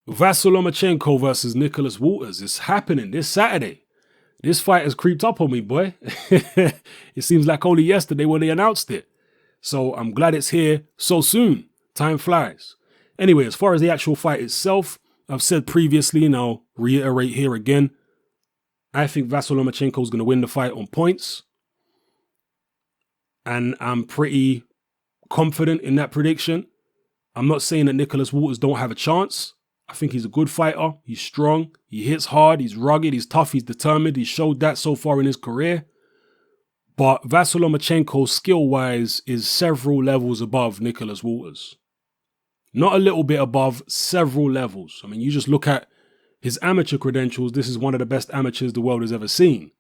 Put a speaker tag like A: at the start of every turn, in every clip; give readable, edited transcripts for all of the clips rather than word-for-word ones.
A: Vasyl Lomachenko versus Nicholas Walters is happening this Saturday. This fight has creeped up on me, boy. It seems like only yesterday when they announced it. So I'm glad it's here so soon. Time flies. Anyway, as far as the actual fight itself, I've said previously and I'll reiterate here again, I think Vasyl Lomachenko is going to win the fight on points. And I'm pretty confident in that prediction. I'm not saying that Nicholas Walters don't have a chance. I think he's a good fighter. He's strong. He hits hard. He's rugged. He's tough. He's determined. He's showed that so far in his career. But Vasyl Lomachenko, skill-wise, is several levels above Nicholas Walters. Not a little bit above, several levels. I mean, you just look at his amateur credentials. This is one of the best amateurs the world has ever seen.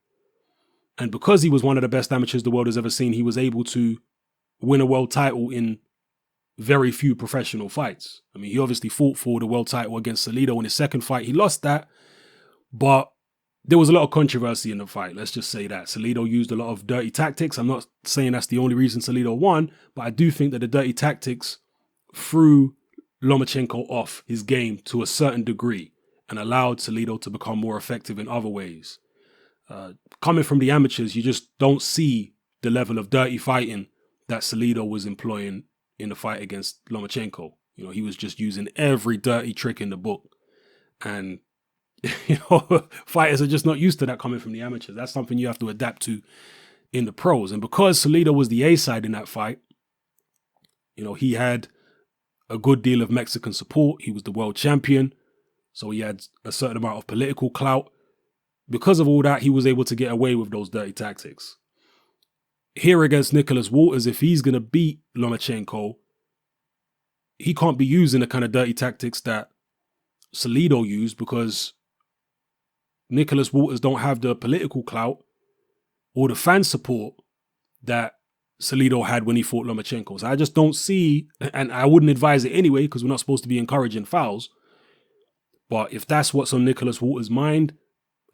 A: And because he was one of the best amateurs the world has ever seen, he was able to win a world title in very few professional fights. I mean, he obviously fought for the world title against Salido in his second fight. He lost that, but there was a lot of controversy in the fight. Let's just say that. Salido used a lot of dirty tactics. I'm not saying that's the only reason Salido won, but I do think that the dirty tactics threw Lomachenko off his game to a certain degree and allowed Salido to become more effective in other ways. Coming from the amateurs, you just don't see the level of dirty fighting that Salido was employing in the fight against Lomachenko. You know, he was just using every dirty trick in the book. And, you know, fighters are just not used to that coming from the amateurs. That's something you have to adapt to in the pros. And because Salido was the A side in that fight, you know, he had a good deal of Mexican support. He was the world champion. So he had a certain amount of political clout. Because of all that, he was able to get away with those dirty tactics. Here against Nicholas Walters, if he's going to beat Lomachenko, he can't be using the kind of dirty tactics that Salido used because Nicholas Walters don't have the political clout or the fan support that Salido had when he fought Lomachenko. So I just don't see, and I wouldn't advise it anyway because we're not supposed to be encouraging fouls. But if that's what's on Nicholas Walters' mind,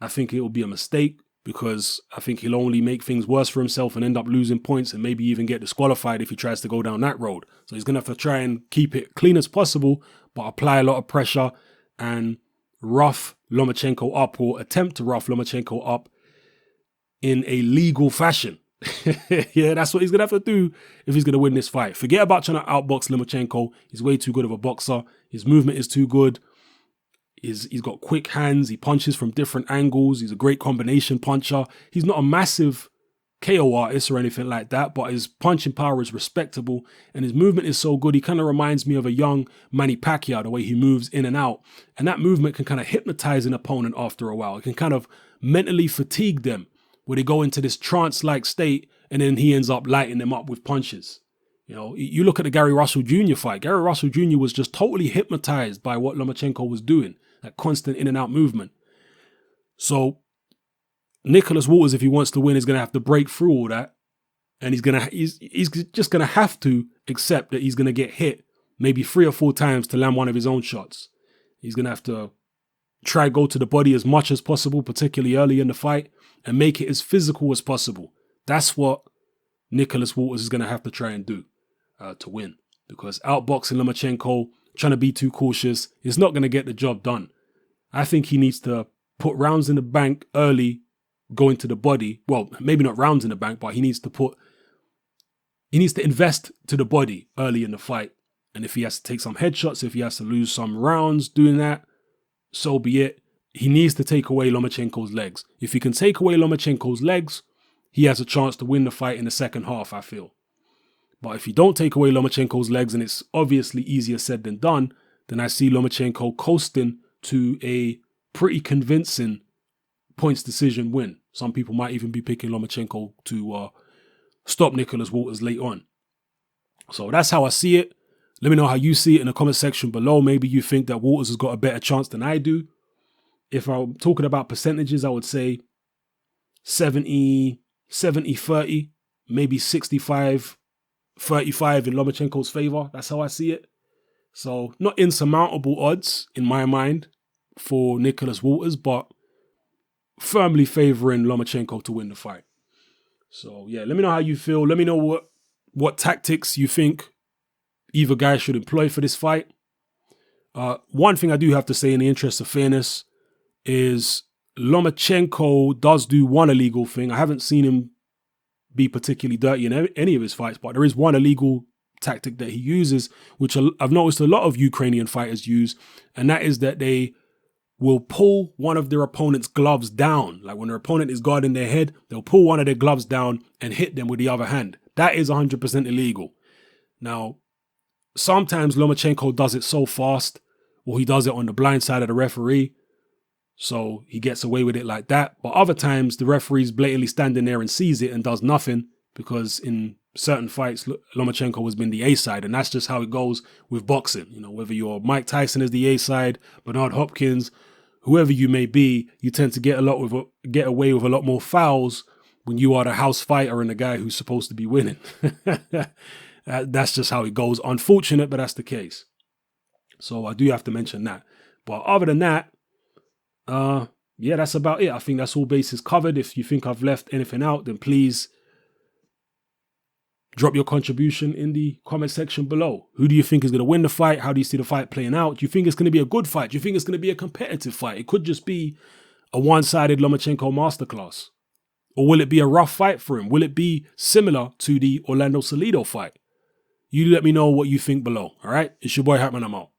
A: I think it will be a mistake because I think he'll only make things worse for himself and end up losing points and maybe even get disqualified if he tries to go down that road. So he's going to have to try and keep it clean as possible, but apply a lot of pressure and rough Lomachenko up or attempt to rough Lomachenko up in a legal fashion. Yeah, that's what he's going to have to do if he's going to win this fight. Forget about trying to outbox Lomachenko. He's way too good of a boxer. His movement is too good. He's got quick hands. He punches from different angles. He's a great combination puncher. He's not a massive KO artist or anything like that, but his punching power is respectable and his movement is so good. He kind of reminds me of a young Manny Pacquiao, the way he moves in and out. And that movement can kind of hypnotize an opponent after a while. It can kind of mentally fatigue them where they go into this trance-like state and then he ends up lighting them up with punches. You know, you look at the Gary Russell Jr. fight. Gary Russell Jr. was just totally hypnotized by what Lomachenko was doing. That constant in and out movement. So Nicholas Walters, if he wants to win, is going to have to break through all that. And he's just going to have to accept that he's going to get hit maybe 3 or 4 times to land one of his own shots. He's going to have to try go to the body as much as possible, particularly early in the fight, and make it as physical as possible. That's what Nicholas Walters is going to have to try and do to win. Because outboxing Lomachenko, trying to be too cautious, is not going to get the job done. I think he needs to put rounds in the bank early, going to the body. Well, maybe not rounds in the bank, but he needs to invest to the body early in the fight. And if he has to take some headshots, if he has to lose some rounds doing that, so be it. He needs to take away Lomachenko's legs. If he can take away Lomachenko's legs, he has a chance to win the fight in the second half, I feel. But if you don't take away Lomachenko's legs, and it's obviously easier said than done, then I see Lomachenko coasting to a pretty convincing points decision win. Some people might even be picking Lomachenko to stop Nicholas Walters late on. So that's how I see it. Let me know how you see it in the comment section below. Maybe you think that Walters has got a better chance than I do. If I'm talking about percentages, I would say 70, 30, maybe 65, 35 in Lomachenko's favor. That's how I see it. So not insurmountable odds in my mind for Nicholas Walters, but firmly favoring Lomachenko to win the fight. So yeah, let me know how you feel. Let me know what tactics you think either guy should employ for this fight. One thing I do have to say in the interest of fairness is Lomachenko does do one illegal thing. I haven't seen him be particularly dirty in any of his fights, but there is one illegal tactic that he uses, which I've noticed a lot of Ukrainian fighters use, and that is that they will pull one of their opponent's gloves down. Like when their opponent is guarding their head, they'll pull one of their gloves down and hit them with the other hand. That is 100% illegal. Now, sometimes Lomachenko does it so fast, or he does it on the blind side of the referee, so he gets away with it like that. But other times, the referee's blatantly standing there and sees it and does nothing, because in certain fights, Lomachenko has been the A side, and that's just how it goes with boxing. You know, whether you're Mike Tyson as the A side, Bernard Hopkins, whoever you may be, you tend to get away with a lot more fouls when you are the house fighter and the guy who's supposed to be winning. That's just how it goes. Unfortunate, but that's the case. So I do have to mention that. But other than that, yeah, that's about it. I think that's all bases covered. If you think I've left anything out, then please drop your contribution in the comment section below. Who do you think is going to win the fight? How do you see the fight playing out? Do you think it's going to be a good fight? Do you think it's going to be a competitive fight? It could just be a one-sided Lomachenko masterclass. Or will it be a rough fight for him? Will it be similar to the Orlando Salido fight? You let me know what you think below, all right? It's your boy Hatman, I'm out.